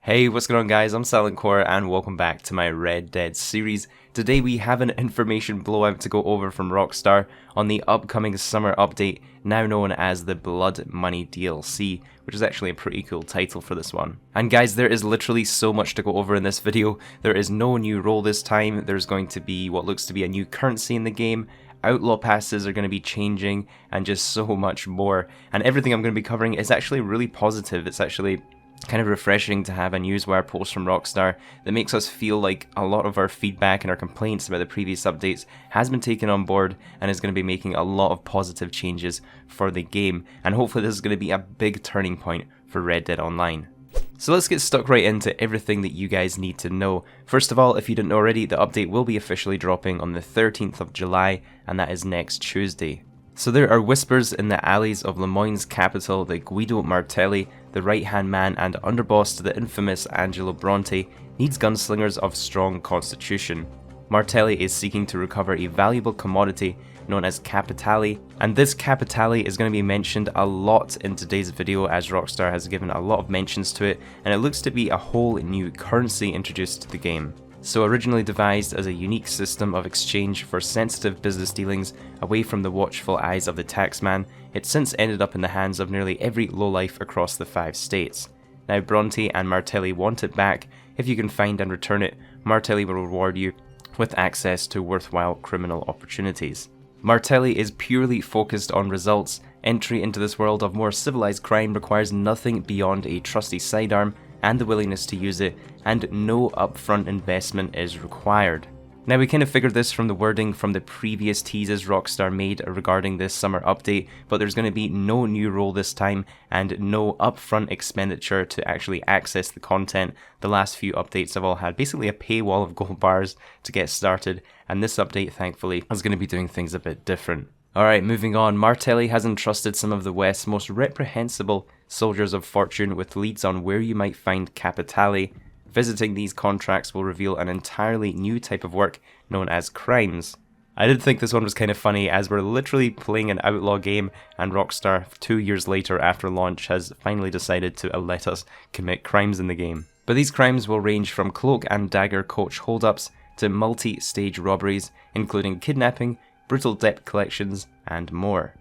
Hey, what's going on guys, I'm Silent Core and welcome back to my Red Dead series. Today we have an information blowout to go over from Rockstar on the upcoming summer update, now known as the Blood Money DLC, which is actually a pretty cool title for this one. And guys, there is literally so much to go over in this video. There is no new role this time, there's going to be what looks to be a new currency in the game, Outlaw Passes are going to be changing, and just so much more. And everything I'm going to be covering is actually really positive. It's actually kind of refreshing to have a newswire post from Rockstar that makes us feel like a lot of our feedback and our complaints about the previous updates has been taken on board and is going to be making a lot of positive changes for the game, and hopefully this is going to be a big turning point for Red Dead Online. So let's get stuck right into everything that you guys need to know. First of all, if you didn't know already, the update will be officially dropping on the 13th of July, and that is next Tuesday. So there are whispers in the alleys of Lemoyne's capital that Guido Martelli, the right-hand man and underboss to the infamous Angelo Bronte, needs gunslingers of strong constitution. Martelli is seeking to recover a valuable commodity known as Capitali, and this Capitali is going to be mentioned a lot in today's video as Rockstar has given a lot of mentions to it, and it looks to be a whole new currency introduced to the game. So originally devised as a unique system of exchange for sensitive business dealings away from the watchful eyes of the taxman, it's since ended up in the hands of nearly every lowlife across the 5 states. Now Bronte and Martelli want it back. If you can find and return it, Martelli will reward you with access to worthwhile criminal opportunities. Martelli is purely focused on results. Entry into this world of more civilized crime requires nothing beyond a trusty sidearm and the willingness to use it, and no upfront investment is required. Now we kind of figured this from the wording from the previous teases Rockstar made regarding this summer update, but there's going to be no new role this time and no upfront expenditure to actually access the content. The last few updates have all had basically a paywall of gold bars to get started, and this update thankfully is going to be doing things a bit different. Alright, moving on, Martelli has entrusted some of the West's most reprehensible soldiers of fortune with leads on where you might find Capitali. Visiting these contracts will reveal an entirely new type of work known as crimes. I did think this one was kind of funny as we're literally playing an outlaw game and Rockstar 2 years later after launch has finally decided to let us commit crimes in the game. But these crimes will range from cloak and dagger coach holdups to multi-stage robberies, including kidnapping, brutal debt collections, and more.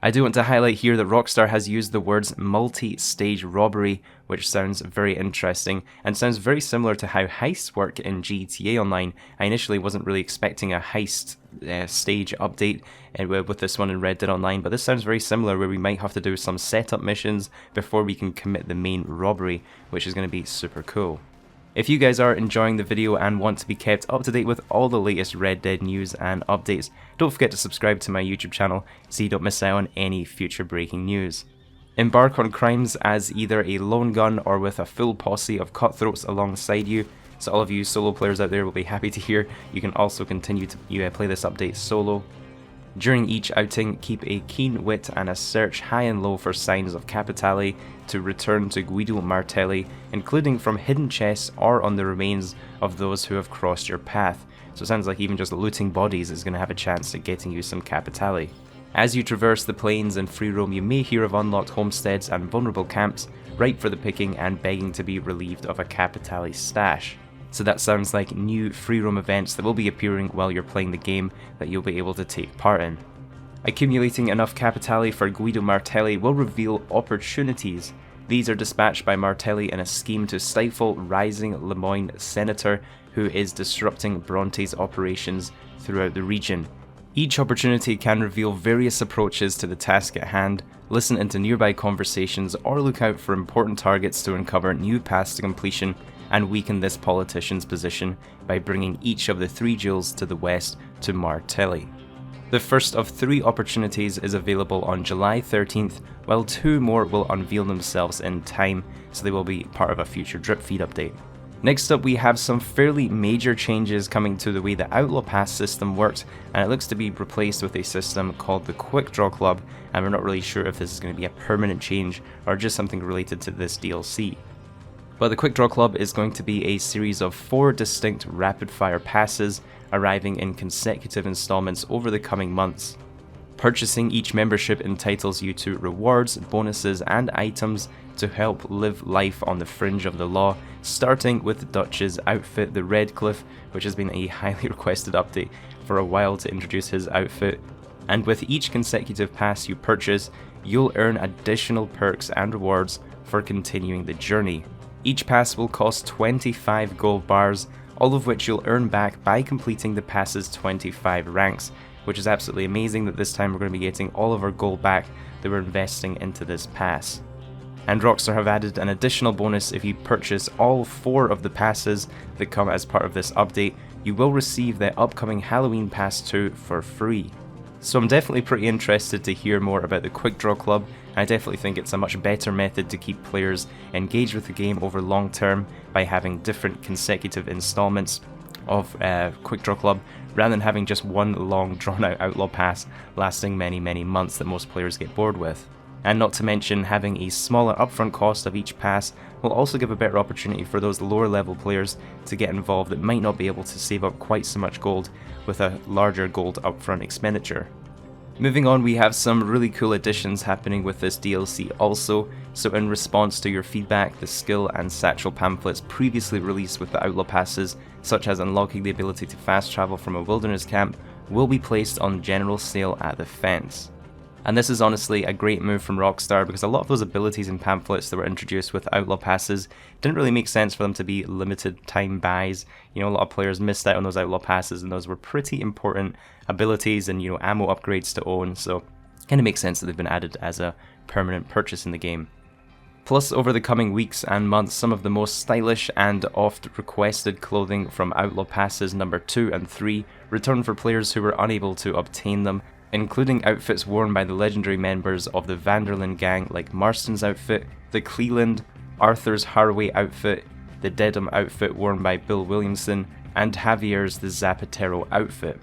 I do want to highlight here that Rockstar has used the words multi-stage robbery, which sounds very interesting and sounds very similar to how heists work in GTA Online. I initially wasn't really expecting a heist stage update with this one in Red Dead Online, but this sounds very similar where we might have to do some setup missions before we can commit the main robbery, which is going to be super cool. If you guys are enjoying the video and want to be kept up to date with all the latest Red Dead news and updates, don't forget to subscribe to my YouTube channel so you don't miss out on any future breaking news. Embark on crimes as either a lone gun or with a full posse of cutthroats alongside you, so all of you solo players out there will be happy to hear you can also continue to play this update solo. During each outing, keep a keen wit and a search high and low for signs of Capitali to return to Guido Martelli, including from hidden chests or on the remains of those who have crossed your path. So it sounds like even just looting bodies is going to have a chance at getting you some Capitali. As you traverse the plains and free roam, you may hear of unlocked homesteads and vulnerable camps, ripe for the picking and begging to be relieved of a Capitali stash. So that sounds like new free roam events that will be appearing while you're playing the game that you'll be able to take part in. Accumulating enough Capitali for Guido Martelli will reveal opportunities. These are dispatched by Martelli in a scheme to stifle rising Lemoyne senator who is disrupting Bronte's operations throughout the region. Each opportunity can reveal various approaches to the task at hand, listen into nearby conversations, or look out for important targets to uncover new paths to completion and weaken this politician's position by bringing each of the 3 jewels to the west to Martelli. The first of 3 opportunities is available on July 13th, while 2 more will unveil themselves in time, so they will be part of a future drip feed update. Next up, we have some fairly major changes coming to the way the Outlaw Pass system works, and it looks to be replaced with a system called the Quick Draw Club, and we're not really sure if this is going to be a permanent change or just something related to this DLC. But the Quick Draw Club is going to be a series of 4 distinct rapid-fire passes arriving in consecutive installments over the coming months. Purchasing each membership entitles you to rewards, bonuses, and items to help live life on the fringe of the law, starting with Dutch's outfit, the Red Cliff, which has been a highly requested update for a while to introduce his outfit. And with each consecutive pass you purchase, you'll earn additional perks and rewards for continuing the journey. Each pass will cost 25 gold bars, all of which you'll earn back by completing the pass's 25 ranks, which is absolutely amazing that this time we're going to be getting all of our gold back that we're investing into this pass. And Rockstar have added an additional bonus: if you purchase all 4 of the passes that come as part of this update, you will receive the upcoming Halloween Pass 2 for free. So I'm definitely pretty interested to hear more about the Quick Draw Club, and I definitely think it's a much better method to keep players engaged with the game over long term by having different consecutive installments of Quick Draw Club, rather than having just one long drawn out Outlaw Pass lasting many months that most players get bored with. And not to mention, having a smaller upfront cost of each pass will also give a better opportunity for those lower level players to get involved that might not be able to save up quite so much gold with a larger gold upfront expenditure. Moving on, we have some really cool additions happening with this DLC also. So in response to your feedback, the skill and satchel pamphlets previously released with the Outlaw Passes, such as unlocking the ability to fast travel from a wilderness camp, will be placed on general sale at the fence. And this is honestly a great move from Rockstar, because a lot of those abilities and pamphlets that were introduced with Outlaw Passes didn't really make sense for them to be limited time buys. You know, a lot of players missed out on those Outlaw Passes, and those were pretty important abilities and, you know, ammo upgrades to own, so it kind of makes sense that they've been added as a permanent purchase in the game. Plus, over the coming weeks and months, some of the most stylish and oft requested clothing from Outlaw Passes number 2 and 3 return for players who were unable to obtain them, including outfits worn by the legendary members of the Vanderlyn gang like Marston's outfit, the Cleland, Arthur's Haraway outfit, the Dedham outfit worn by Bill Williamson, and Javier's the Zapatero outfit.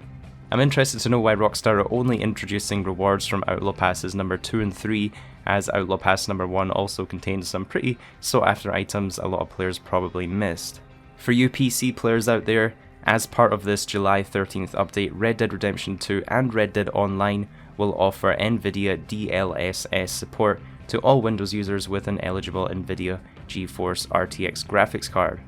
I'm interested to know why Rockstar are only introducing rewards from Outlaw Passes number 2 and 3, as Outlaw Pass number 1 also contains some pretty sought after items a lot of players probably missed. For you PC players out there, as part of this July 13th update, Red Dead Redemption 2 and Red Dead Online will offer NVIDIA DLSS support to all Windows users with an eligible NVIDIA GeForce RTX graphics card.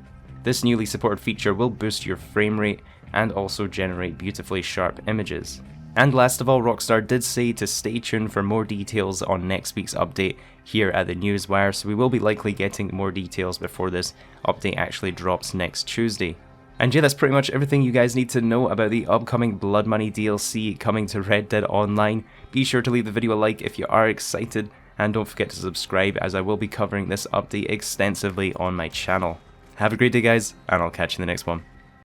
This newly supported feature will boost your frame rate and also generate beautifully sharp images. And last of all, Rockstar did say to stay tuned for more details on next week's update here at the Newswire, so we will be likely getting more details before this update actually drops next Tuesday. And yeah, that's pretty much everything you guys need to know about the upcoming Blood Money DLC coming to Red Dead Online. Be sure to leave the video a like if you are excited, and don't forget to subscribe, as I will be covering this update extensively on my channel. Have a great day guys, and I'll catch you in the next one.